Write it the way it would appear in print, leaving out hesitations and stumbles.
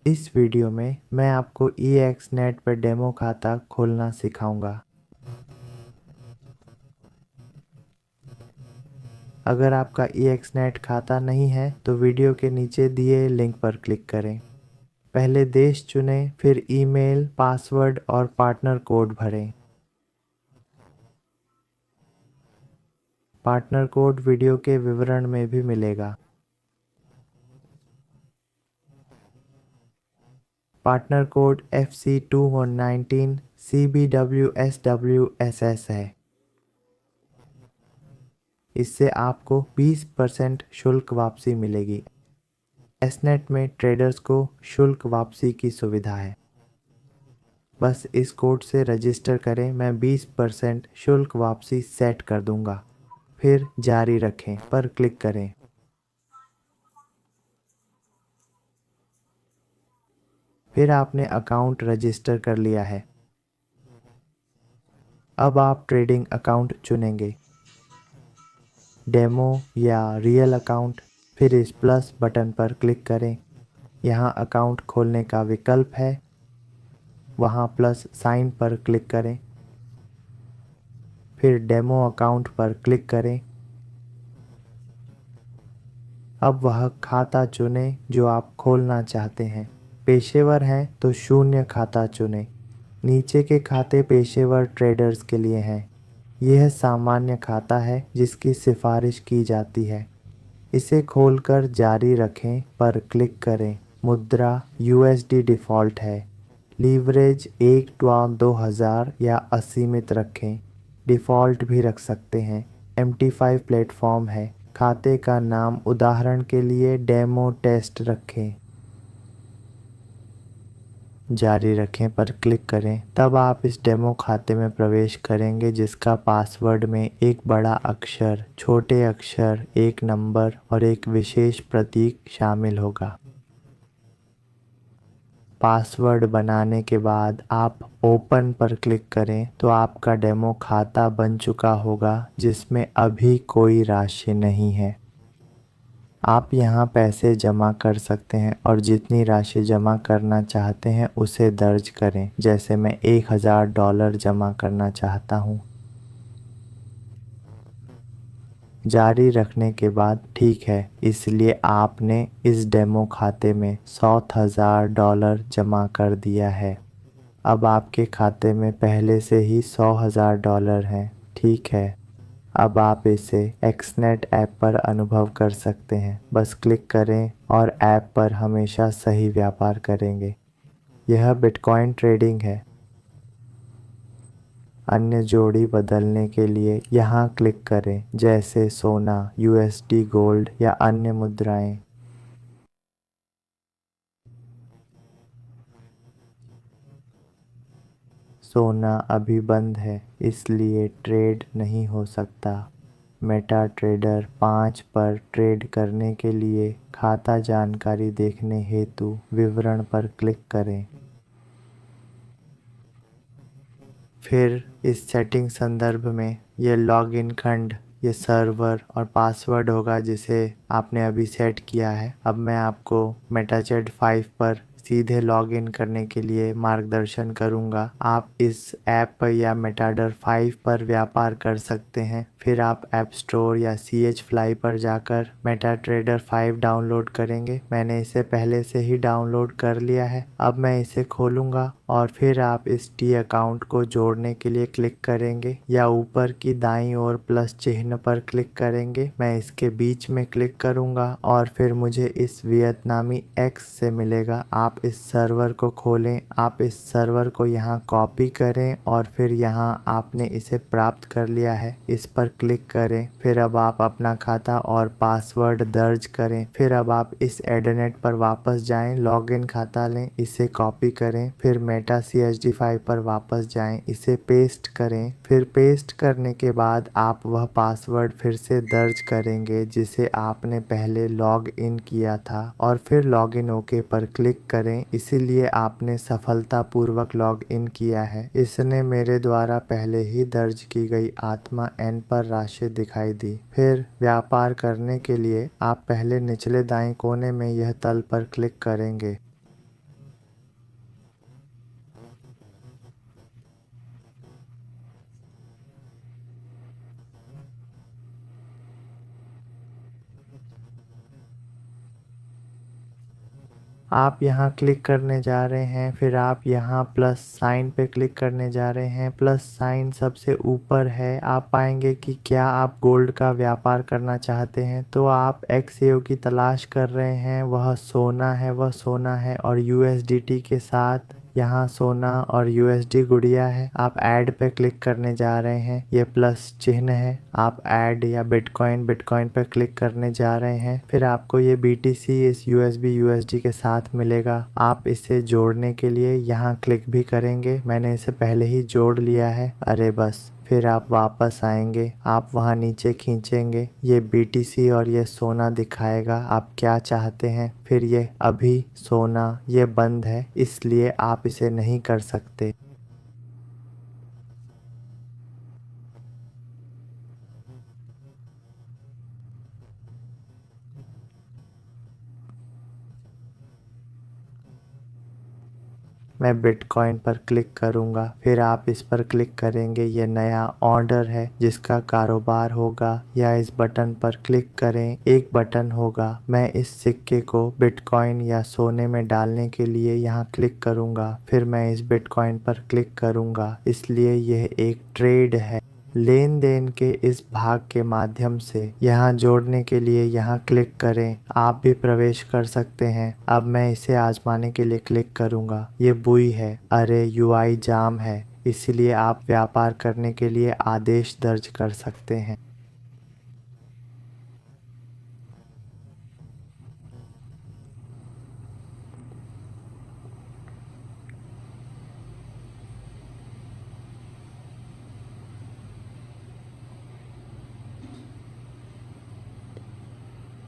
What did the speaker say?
इस वीडियो में मैं आपको EXNet पर डेमो खाता खोलना सिखाऊंगा। अगर आपका EXNet खाता नहीं है तो वीडियो के नीचे दिए लिंक पर क्लिक करें। पहले देश चुनें, फिर ईमेल, पासवर्ड और पार्टनर कोड भरें। पार्टनर कोड वीडियो के विवरण में भी मिलेगा। पार्टनर कोड FC2119 CBWSWSS है। इससे आपको 20% शुल्क वापसी मिलेगी। एसनेट में ट्रेडर्स को शुल्क वापसी की सुविधा है। बस इस कोड से रजिस्टर करें, मैं 20% शुल्क वापसी सेट कर दूंगा। फिर जारी रखें पर क्लिक करें। फिर आपने अकाउंट रजिस्टर कर लिया है। अब आप ट्रेडिंग अकाउंट चुनेंगे, डेमो या रियल अकाउंट। फिर इस प्लस बटन पर क्लिक करें। यहाँ अकाउंट खोलने का विकल्प है, वहाँ प्लस साइन पर क्लिक करें। फिर डेमो अकाउंट पर क्लिक करें। अब वह खाता चुनें जो आप खोलना चाहते हैं। पेशेवर हैं तो शून्य खाता चुनें। नीचे के खाते पेशेवर ट्रेडर्स के लिए हैं। यह सामान्य खाता है जिसकी सिफारिश की जाती है। इसे खोलकर जारी रखें पर क्लिक करें। मुद्रा USD डिफ़ॉल्ट है। लीवरेज 1:2000 या असीमित रखें। डिफ़ॉल्ट भी रख सकते हैं। MT5 प्लेटफॉर्म है। खाते का नाम उदाहरण के लिए डेमो टेस्ट रखें। जारी रखें पर क्लिक करें। तब आप इस डेमो खाते में प्रवेश करेंगे जिसका पासवर्ड में एक बड़ा अक्षर, छोटे अक्षर, एक नंबर और एक विशेष प्रतीक शामिल होगा। पासवर्ड बनाने के बाद आप ओपन पर क्लिक करें तो आपका डेमो खाता बन चुका होगा जिसमें अभी कोई राशि नहीं है। आप यहाँ पैसे जमा कर सकते हैं और जितनी राशि जमा करना चाहते हैं उसे दर्ज करें। जैसे मैं $1000 जमा करना चाहता हूँ। जारी रखने के बाद ठीक है, इसलिए आपने इस डेमो खाते में $100,000 जमा कर दिया है। अब आपके खाते में पहले से ही $100,000 हैं। ठीक है, अब आप इसे एक्सनेट ऐप पर अनुभव कर सकते हैं। बस क्लिक करें और ऐप पर हमेशा सही व्यापार करेंगे। यह बिटकॉइन ट्रेडिंग है। अन्य जोड़ी बदलने के लिए यहाँ क्लिक करें, जैसे सोना, USD गोल्ड या अन्य मुद्राएं। सोना अभी बंद है इसलिए ट्रेड नहीं हो सकता। मेटा ट्रेडर 5 पर ट्रेड करने के लिए खाता जानकारी देखने हेतु विवरण पर क्लिक करें। फिर इस सेटिंग संदर्भ में ये लॉगिन खंड, ये सर्वर और पासवर्ड होगा जिसे आपने अभी सेट किया है। अब मैं आपको मेटाचेट 5 पर सीधे लॉगिन करने के लिए मार्गदर्शन करूंगा। आप इस ऐप पर या मेटाडर 5 पर व्यापार कर सकते हैं। फिर आप ऐप स्टोर या CH फ्लाई पर जाकर मेटाट्रेडर 5 डाउनलोड करेंगे। मैंने इसे पहले से ही डाउनलोड कर लिया है। अब मैं इसे खोलूंगा और फिर आप इस T अकाउंट को जोड़ने के लिए क्लिक करेंगे या ऊपर की दाईं ओर प्लस चिन्ह पर क्लिक करेंगे। मैं इसके बीच में क्लिक करूंगा और फिर मुझे इस वियतनामी X से मिलेगा। आप इस सर्वर को खोलें, आप इस सर्वर को यहाँ कॉपी करें और फिर यहाँ आपने इसे प्राप्त कर लिया है, इस पर क्लिक करें। फिर अब आप अपना खाता और पासवर्ड दर्ज करें। फिर अब आप इस एडनेट पर वापस जाएं, लॉगिन खाता लें, इसे कॉपी करें। फिर मेटा CHD5 पर वापस जाएं, इसे पेस्ट करें। फिर पेस्ट करने के बाद आप वह पासवर्ड फिर से दर्ज करेंगे जिसे आपने पहले लॉग इन किया था और फिर लॉगिन ओके पर क्लिक करें। इसीलिए आपने सफलतापूर्वक लॉग इन किया है। इसने मेरे द्वारा पहले ही दर्ज की गई आत्मा N पर राशि दिखाई दी। फिर व्यापार करने के लिए आप पहले निचले दाएं कोने में यह तल पर क्लिक करेंगे। आप यहाँ क्लिक करने जा रहे हैं, फिर आप यहाँ प्लस साइन पे क्लिक करने जा रहे हैं। प्लस साइन सबसे ऊपर है। आप पाएंगे कि क्या आप गोल्ड का व्यापार करना चाहते हैं, तो आप XAU की तलाश कर रहे हैं, वह सोना है, वह सोना है। और USDT के साथ यहाँ सोना और USD गुड़िया है। आप ऐड पे क्लिक करने जा रहे हैं, ये प्लस चिन्ह है। आप ऐड या बिटकॉइन पे क्लिक करने जा रहे हैं, फिर आपको ये BTC इस USB USD के साथ मिलेगा। आप इसे जोड़ने के लिए यहाँ क्लिक भी करेंगे। मैंने इसे पहले ही जोड़ लिया है। अरे बस, फिर आप वापस आएंगे, आप वहाँ नीचे खींचेंगे, ये BTC और ये सोना दिखाएगा आप क्या चाहते हैं। फिर ये अभी सोना ये बंद है, इसलिए आप इसे नहीं कर सकते। मैं बिटकॉइन पर क्लिक करूंगा, फिर आप इस पर क्लिक करेंगे, ये नया ऑर्डर है जिसका कारोबार होगा, या इस बटन पर क्लिक करें, एक बटन होगा। मैं इस सिक्के को बिटकॉइन या सोने में डालने के लिए यहाँ क्लिक करूंगा, फिर मैं इस बिटकॉइन पर क्लिक करूंगा, इसलिए यह एक ट्रेड है। लेन देन के इस भाग के माध्यम से यहाँ जोड़ने के लिए यहाँ क्लिक करें। आप भी प्रवेश कर सकते हैं। अब मैं इसे आजमाने के लिए क्लिक करूँगा। ये बुई है, अरे UI जाम है, इसलिए आप व्यापार करने के लिए आदेश दर्ज कर सकते हैं।